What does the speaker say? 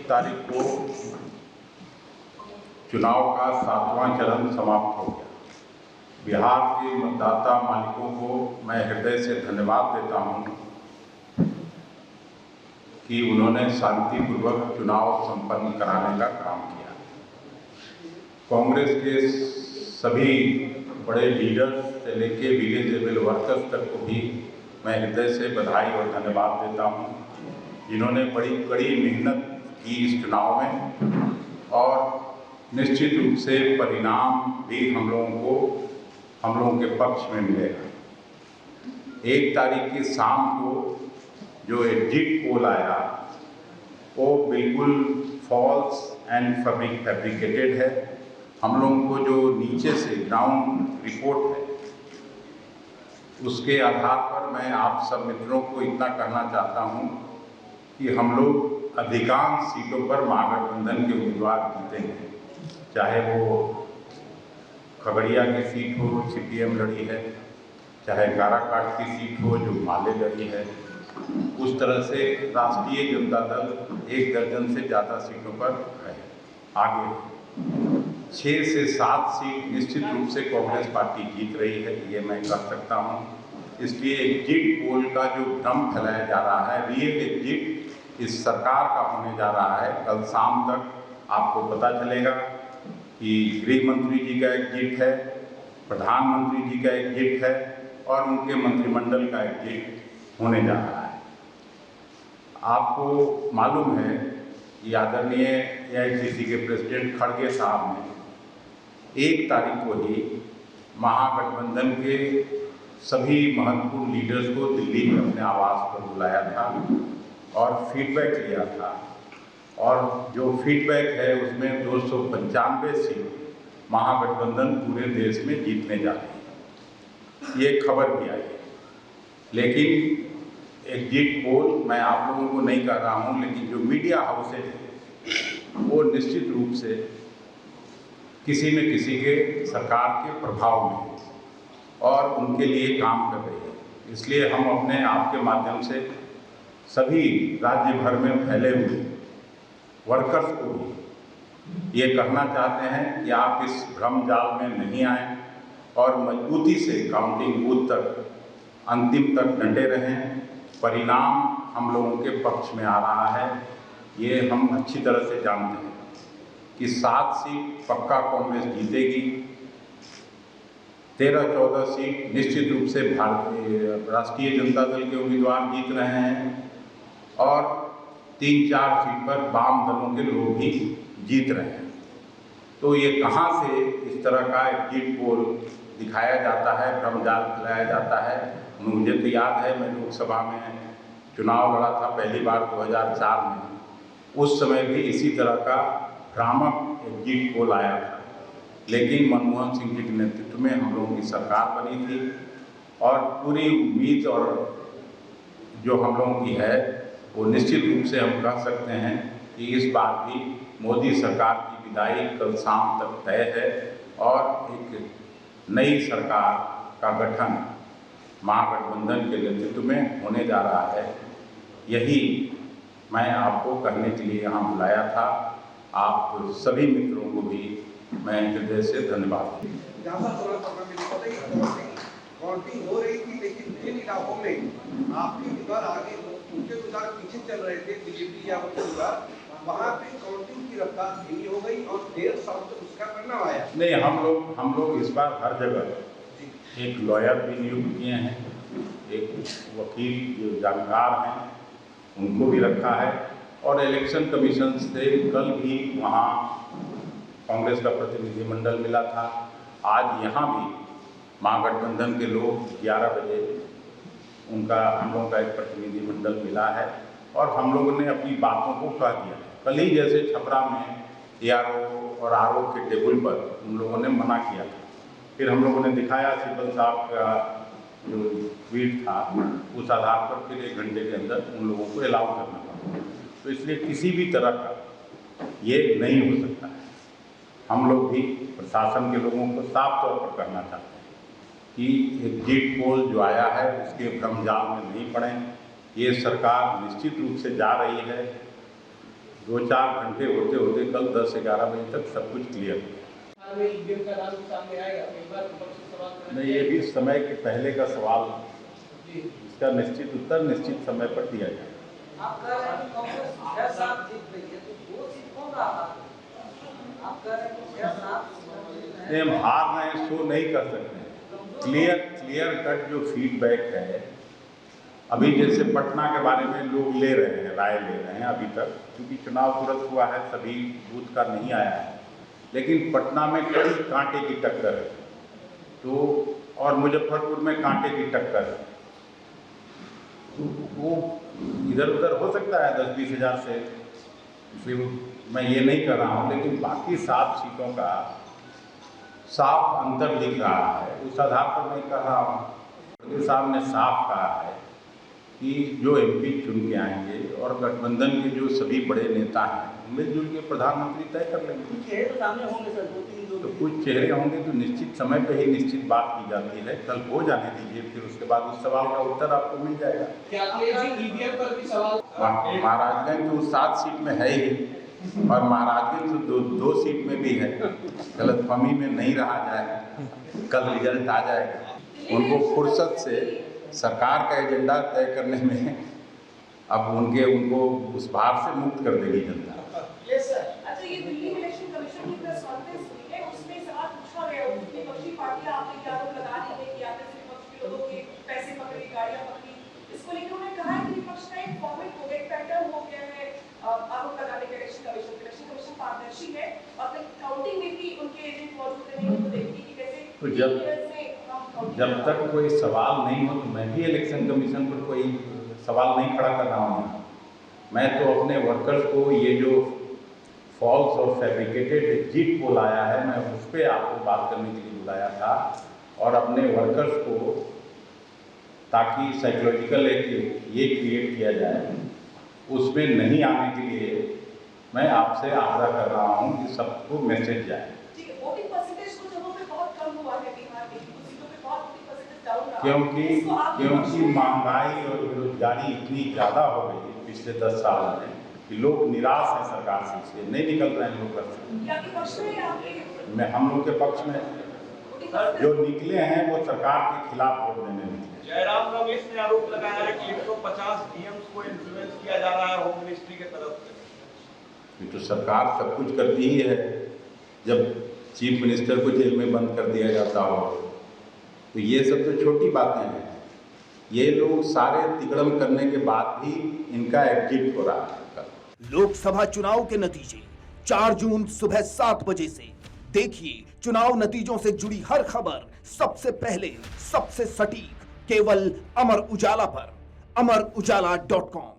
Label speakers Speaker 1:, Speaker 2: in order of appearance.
Speaker 1: तारीख को चुनाव का 7वां चरण समाप्त हो गया। बिहार के मतदाता मालिकों को मैं हृदय से धन्यवाद देता हूं कि उन्होंने शांतिपूर्वक चुनाव संपन्न कराने का काम किया। कांग्रेस के सभी बड़े लीडर्स से लेके विलेज लेवल वर्कर्स तक को भी मैं हृदय से बधाई और धन्यवाद देता हूं, जिन्होंने बड़ी कड़ी मेहनत की इस चुनाव में, और निश्चित रूप से परिणाम भी हम लोगों के पक्ष में मिलेगा। 1 तारीख की शाम को जो एग्जिट पोल आया वो बिल्कुल फॉल्स एंड फैब्रिकेटेड है। हम लोगों को जो नीचे से ग्राउंड रिपोर्ट है उसके आधार पर मैं आप सब मित्रों को इतना कहना चाहता हूं कि हम लोग अधिकांश सीटों पर महागठबंधन के उम्मीदवार जीतेंगे, चाहे वो खगड़िया की सीट हो, सीपीएम लड़ी है, चाहे काराकाट की सीट हो जो माले लड़ी है। उस तरह से राष्ट्रीय जनता दल 1 दर्जन से ज़्यादा सीटों पर है आगे। 6 से 7 सीट निश्चित रूप से कांग्रेस पार्टी जीत रही है, ये मैं कह सकता हूँ। इसलिए एग्जिट पोल का जो भ्रम फैलाया जा रहा है, रियल एग्जिट इस सरकार का होने जा रहा है। कल शाम तक आपको पता चलेगा कि गृह मंत्री जी का एग्जिट है, प्रधानमंत्री जी का एग्जिट है और उनके मंत्रिमंडल का एग्जिट होने जा रहा है। आपको मालूम है कि आदरणीय एआईसीसी के प्रेसिडेंट खड़गे साहब ने 1 तारीख को ही महागठबंधन के सभी महत्वपूर्ण लीडर्स को दिल्ली में अपने आवास पर बुलाया था और फीडबैक लिया था, और जो फीडबैक है उसमें 295 सीट महागठबंधन पूरे देश में जीतने जा रही है, ये खबर भी आई है। लेकिन एग्जिट पोल मैं आप लोगों को नहीं कह रहा हूँ, लेकिन जो मीडिया हाउसेज हैं वो निश्चित रूप से किसी न किसी के सरकार के प्रभाव में और उनके लिए काम कर रही है। इसलिए हम अपने आप के माध्यम से सभी राज्य भर में फैले हुए वर्कर्स को भी ये कहना चाहते हैं कि आप इस भ्रम जाल में नहीं आएं और मजबूती से काउंटिंग बूथ तक अंतिम तक डटे रहें। परिणाम हम लोगों के पक्ष में आ रहा है, ये हम अच्छी तरह से जानते हैं कि 7 सीट पक्का कांग्रेस जीतेगी, 13-14 सीट निश्चित रूप से राष्ट्रीय जनता दल के उम्मीदवार जीत रहे हैं और 3-4 सीट पर वाम दलों के लोग भी जीत रहे हैं। तो ये कहाँ से इस तरह का एग्जिट पोल दिखाया जाता है, भ्रमजाल फैलाया जाता है। मुझे तो याद है मैं लोकसभा में चुनाव लड़ा था पहली बार 2004 में, उस समय भी इसी तरह का भ्रामक एग्जिट पोल आया था, लेकिन मनमोहन सिंह जी के नेतृत्व में हम लोगों की सरकार बनी थी और पूरी उम्मीद और जो हम लोगों की है वो निश्चित रूप से हम कह सकते हैं कि इस बार भी मोदी सरकार की विदाई कल शाम तक तय है और एक नई सरकार का गठन महागठबंधन के नेतृत्व में होने जा रहा है। यही मैं आपको कहने के लिए यहाँ बुलाया था। आप सभी मित्रों को भी मैं हृदय से धन्यवाद देता हूँ।
Speaker 2: काउंटिंग हो रही थी, लेकिन जिन इलाकों में आपके उम्मीदवार आगे उनके उम्मीदवार पीछे चल रहे थे, बीजेपी या उम्मीदवार, वहाँ पे काउंटिंग की रफ्तार धीमी हो गई और देर शाम तक उसका परिणाम आया।
Speaker 1: नहीं, हम लोग इस बार हर जगह एक लॉयर भी नियुक्त किए हैं, एक वकील जो जानकार हैं उनको भी रखा है, और इलेक्शन कमीशन से कल भी वहाँ कांग्रेस का प्रतिनिधिमंडल मिला था। आज यहाँ भी महागठबंधन के लोग 11 बजे उनका हम लोगों का एक प्रतिनिधिमंडल मिला है और हम लोगों ने अपनी बातों को कह दिया। कल ही जैसे छपरा में ARO और RO के टेबल पर उन लोगों ने मना किया था, फिर हम लोगों ने दिखाया सिब्बल साहब का जो ट्वीट था, उस आधार पर फिर 1 घंटे के अंदर उन लोगों को अलाउ करना पड़ा। तो इसलिए किसी भी तरह का ये नहीं हो सकता है। हम लोग भी प्रशासन के लोगों को साफ तौर पर कहना चाहते हैं कि एग्जिट पोल जो आया है उसके भ्रमजाल में नहीं पड़ें। ये सरकार निश्चित रूप से जा रही है 2-4 घंटे होते होते कल 10-11 बजे तक सब कुछ क्लियर हो गया।
Speaker 3: ईवीएम का नाम सामने आएगा, कई बार विपक्ष सवाल करेंगे।
Speaker 1: नहीं, ये भी समय के पहले का सवाल,
Speaker 3: जी।
Speaker 1: इसका निश्चित उत्तर निश्चित समय पर दिया जाए।
Speaker 4: आप कह रहे हैं कि कांग्रेस 6-7 जीत गई है, तो 2 सीट कौन रहा? आप कह रहे हैं कि 6-7
Speaker 1: नहीं, हम हार रहे हैं सो नहीं कर सकते। क्लियर कट जो फीडबैक है, अभी जैसे पटना के बारे में लोग ले रहे हैं, राय ले रहे हैं अभी तक, क्योंकि चुनाव तुरंत हुआ है, सभी बूथ का नहीं आया है, लेकिन पटना में कई कांटे की टक्कर है, तो और मुजफ्फरपुर में कांटे की टक्कर है, तो वो इधर उधर हो सकता है 10-20 हज़ार से, इसलिए मैं ये नहीं कर रहा हूँ, लेकिन बाकी 7 सीटों का साफ अंतर दिख रहा है। उस आधार पर मैं कह रहा हूँ, खड़गे साहब ने साफ कहा है कि जो एमपी चुन के आएंगे और गठबंधन के जो सभी बड़े नेता हैं, मिलजुल के प्रधानमंत्री तय कर लेंगे।
Speaker 4: चेहरे तो सामने होंगे सर, 2-3
Speaker 1: तो कुछ चेहरे होंगे तो निश्चित समय पे ही निश्चित बात की जाती है, कल हो जाने दीजिए, फिर उसके बाद उस सवाल का उत्तर आपको मिल जाएगा।
Speaker 3: क्या ईवीएम पर भी सवाल?
Speaker 1: महाराजगंज तो 7 सीट में है ही, और महाराजगंज तो 2 सीट में भी है, गलतफहमी में नहीं रहा जाए, कल रिजल्ट आ जाएगा। उनको फुर्सत से सरकार का एजेंडा तय करने में अब उनको उस भार से मुक्त कर देगी जनता।
Speaker 5: अच्छा, ये दिल्ली इलेक्शन कमीशन की प्रेस कॉन्फ्रेंस हुई है, उसमें सवाल पूछा गया, उसमें विपक्षी पार्टियां आपने ये आरोप लगा रही है कि आपने सिर्फ विपक्ष के लोगों के पैसे पकड़े, गाड़ियां पकड़ी, इसको लेकर उन्होंने कहा है कि विपक्ष का एक फॉर्मेट हो गया, एक पैटर्न हो गया है आरोप लगाने का। इलेक्शन कमीशन पारदर्शी है और काउंटिंग में भी उनके एजेंट मौजूद रहेंगे, तो देखिए कि कैसे
Speaker 1: तो जब तक कोई सवाल नहीं हो तो मैं भी इलेक्शन कमीशन पर कोई सवाल नहीं खड़ा कर रहा हूँ। मैं तो अपने वर्कर्स को ये जो फॉल्स और फैब्रिकेटेड एग्जिट पोल आया है, मैं उस पर आपको बात करने के लिए बुलाया था, और अपने वर्कर्स को ताकि साइकोलॉजिकल एक ये क्रिएट किया जाए, उसमें नहीं आने के लिए मैं आपसे आग्रह कर रहा हूँ कि सबको मैसेज जाए।
Speaker 5: वोटिंग परसेंटेज कुछ जगहों पे बहुत कम हुआ है बिहार में, कुछ सीटों पे बहुत वोटिंग परसेंटेज डाउन रहा।
Speaker 1: क्योंकि महंगाई और बेरोजगारी इतनी ज़्यादा हो गई पिछले 10 साल में कि लोग निराश हैं सरकार से, इसलिए नहीं निकल रहे हैं लोग घर से।
Speaker 5: आपके पक्ष में या आपके?
Speaker 1: मैं हम लोग के पक्ष में, जो निकले हैं वो सरकार के खिलाफ वोट देने निकले।
Speaker 6: जयराम रमेश ने आरोप लगाया है कि 150 डीएम्स को इन्फ्लुएंस किया जा रहा है होम मिनिस्ट्री की तरफ से।
Speaker 1: ये तो सरकार सब कुछ करती ही है, जब चीफ मिनिस्टर को जेल में बंद कर दिया जाता हो, तो ये सब तो छोटी बातें हैं। ये लोग सारे तिकड़म करने के बाद भी इनका एग्जिट हो रहा है।
Speaker 7: लोकसभा चुनाव के नतीजे 4 जून सुबह 7 बजे से देखिए। चुनाव नतीजों से जुड़ी हर खबर सबसे पहले, सबसे सटीक, केवल अमर उजाला पर, amarujala.com।